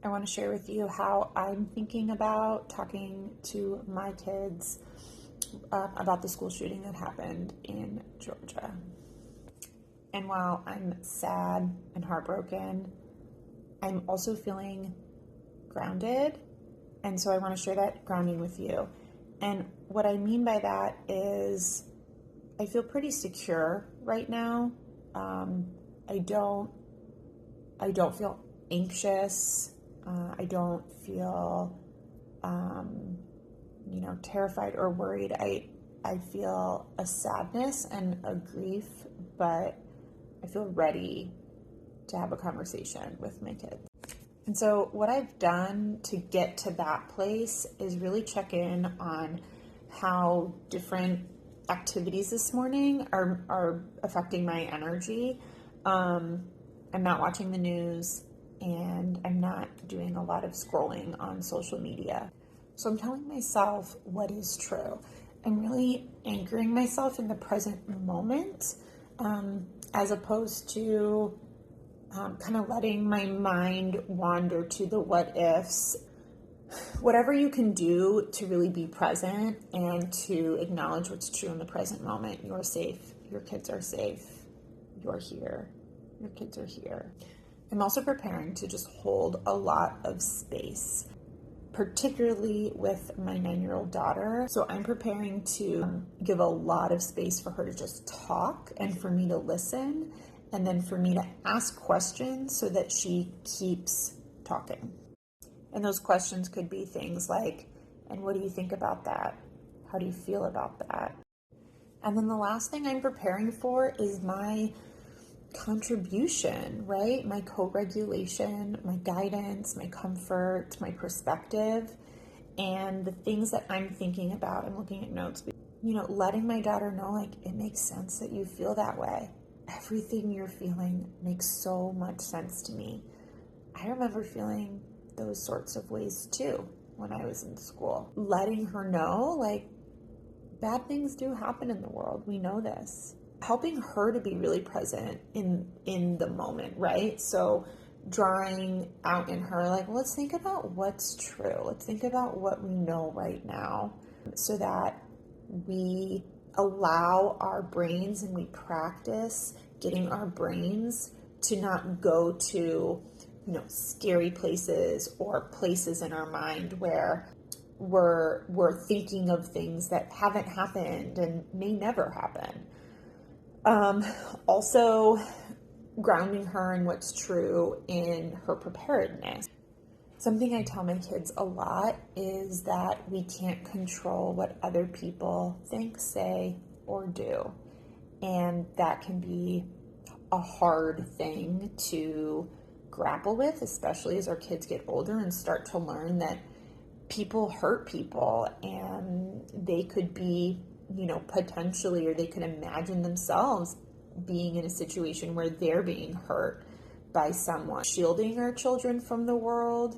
I want to share with you how I'm thinking about talking to my kids about the school shooting that happened in Georgia. And while I'm sad and heartbroken, I'm also feeling grounded. And so I want to share that grounding with you. And what I mean by that is I feel pretty secure right now. I don't feel anxious. I don't feel, terrified or worried. I feel a sadness and a grief, but I feel ready to have a conversation with my kids. And so what I've done to get to that place is really check in on how different activities this morning are affecting my energy. I'm not watching the news and I'm not doing a lot of scrolling on social media. So I'm telling myself what is true. I'm really anchoring myself in the present moment, as opposed to kind of letting my mind wander to the what ifs. Whatever you can do to really be present and to acknowledge what's true in the present moment. You're safe. Your kids are safe. You're here. Your kids are here. I'm also preparing to just hold a lot of space, particularly with my 9-year-old daughter. So I'm preparing to give a lot of space for her to just talk and for me to listen, and then for me to ask questions so that she keeps talking. And those questions could be things like, and what do you think about that? How do you feel about that? And then the last thing I'm preparing for is my contribution, right? My co-regulation, my guidance, my comfort, my perspective, and the things that I'm thinking about. I'm looking at notes, letting my daughter know, like, it makes sense that you feel that way. Everything you're feeling makes so much sense to me. I remember feeling those sorts of ways too when I was in school. Letting her know, like, bad things do happen in the world. We know this. Helping her to be really present in the moment, right? So drawing out in her, like, let's think about what's true. Let's think about what we know right now so that we allow our brains and we practice getting our brains to not go to, scary places or places in our mind where we're thinking of things that haven't happened and may never happen. Also grounding her in what's true in her preparedness. Something I tell my kids a lot is that we can't control what other people think, say, or do. And that can be a hard thing to grapple with, especially as our kids get older and start to learn that people hurt people and they could be, potentially, or they could imagine themselves being in a situation where they're being hurt by someone. Shielding our children from the world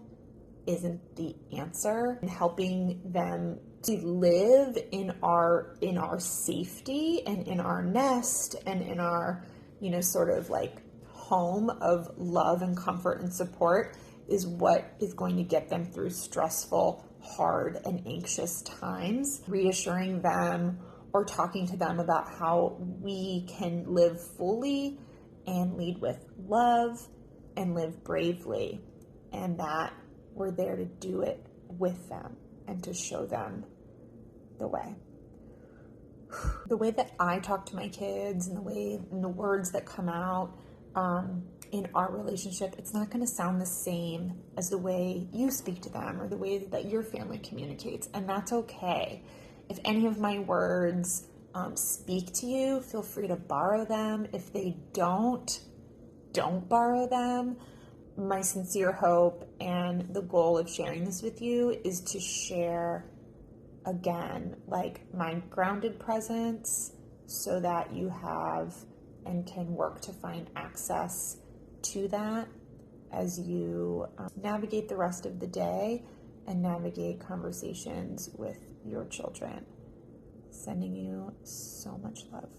isn't the answer. And helping them to live in our safety and in our nest and in our, sort of like home of love and comfort and support is what is going to get them through stressful, hard, and anxious times. Reassuring them or talking to them about how we can live fully and lead with love and live bravely, and that we're there to do it with them and to show them the way. The way that I talk to my kids and the words that come out in our relationship, it's not going to sound the same as the way you speak to them or the way that your family communicates, and that's okay. If any of my words speak to you, feel free to borrow them. If they don't borrow them. My sincere hope and the goal of sharing this with you is to share, again, like, my grounded presence so that you have and can work to find access to that as you navigate the rest of the day and navigate conversations with your children. Sending you so much love.